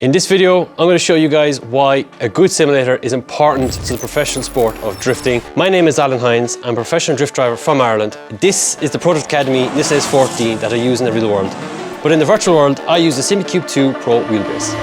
In this video, I'm going to show you guys why a good simulator is important to the professional sport of drifting. My name is Hynes. I'm a professional drift driver from Ireland. This is the Prototype Academy Nissan S14 that I use in the real world. But in the virtual world, I use the Simucube 2 Pro wheelbase.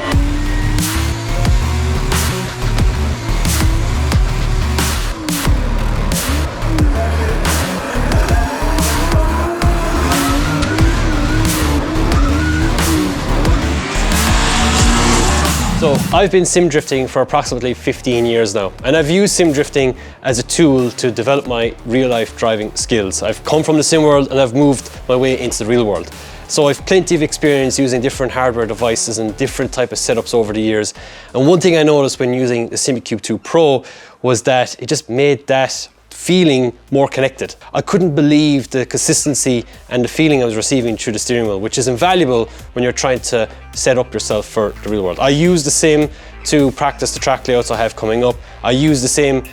So I've been sim drifting for approximately 15 years now, and I've used sim drifting as a tool to develop my real life driving skills. I've come from the sim world and I've moved my way into the real world. So I've plenty of experience using different hardware devices and different type of setups over the years. And one thing I noticed when using the Simucube 2 Pro was that it just made that feeling more connected. I couldn't believe the consistency and the feeling I was receiving through the steering wheel, which is invaluable when you're trying to set up yourself for the real world. I use the sim to practice the track layouts I have coming up. I use the sim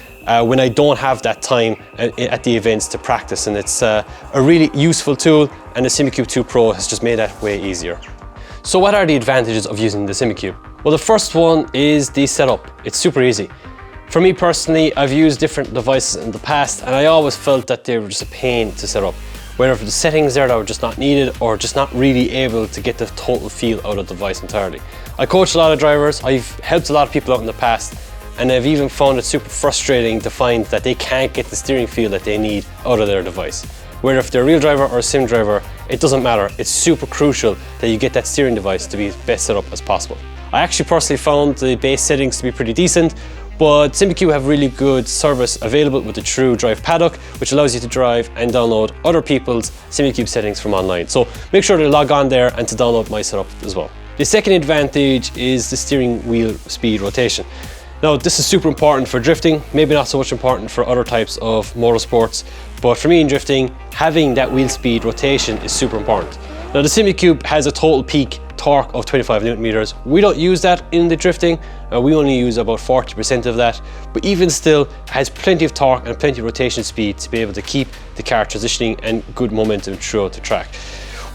when I don't have that time at the events to practice, and it's a really useful tool, and the Simucube 2 Pro has just made that way easier. So what are the advantages of using the Simucube? Well, the first one is the setup. It's super easy. For me personally, I've used different devices in the past and I always felt that they were just a pain to set up. Whether the settings there that were just not needed or just not really able to get the total feel out of the device entirely. I coach a lot of drivers, I've helped a lot of people out in the past, and I've even found it super frustrating to find that they can't get the steering feel that they need out of their device. Whether if they're a real driver or a sim driver, it doesn't matter. It's super crucial that you get that steering device to be as best set up as possible. I actually personally found the base settings to be pretty decent, but Simucube have really good service available with the True Drive Paddock, which allows you to drive and download other people's Simucube settings from online. So make sure to log on there and to download my setup as well. The second advantage is the steering wheel speed rotation. Now, this is super important for drifting, maybe not so much important for other types of motorsports, but for me in drifting, having that wheel speed rotation is super important. Now, the Simucube has a total peak torque of 25 Newton meters. We don't use that in the drifting, we only use about 40% of that, but even still has plenty of torque and plenty of rotation speed to be able to keep the car transitioning and good momentum throughout the track.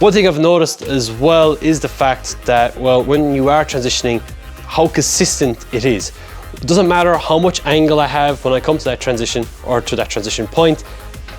One thing I've noticed as well is the fact that, well, when you are transitioning, how consistent it is. It doesn't matter how much angle I have when I come to that transition or to that transition point,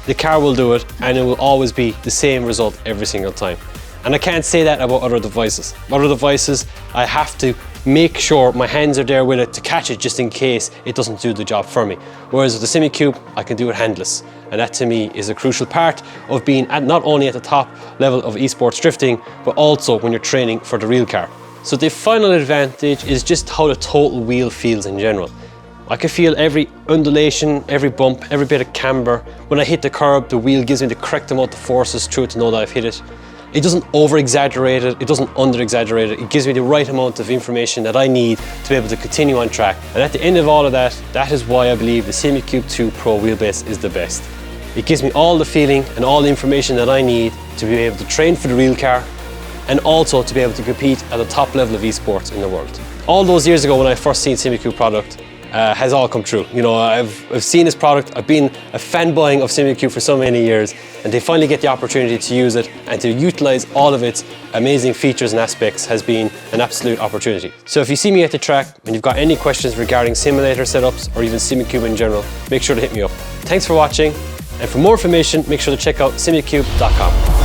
the car will do it and it will always be the same result every single time. And I can't say that about other devices. Other devices, I have to make sure my hands are there with it to catch it just in case it doesn't do the job for me. Whereas with the Simucube, I can do it handless. And that to me is a crucial part of being not only at the top level of esports drifting, but also when you're training for the real car. So the final advantage is just how the total wheel feels in general. I can feel every undulation, every bump, every bit of camber. When I hit the curb, the wheel gives me the correct amount of forces through it to know that I've hit it. It doesn't over-exaggerate it, it doesn't under-exaggerate it. It gives me the right amount of information that I need to be able to continue on track. And at the end of all of that, that is why I believe the Simucube 2 Pro wheelbase is the best. It gives me all the feeling and all the information that I need to be able to train for the real car and also to be able to compete at the top level of esports in the world. All those years ago when I first seen Simucube product, has all come true. You know, I've seen this product, I've been a fanboying of Simucube for so many years, and to finally get the opportunity to use it and to utilize all of its amazing features and aspects has been an absolute opportunity. So if you see me at the track and you've got any questions regarding simulator setups or even Simucube in general, make sure to hit me up. Thanks for watching, and for more information, make sure to check out simucube.com.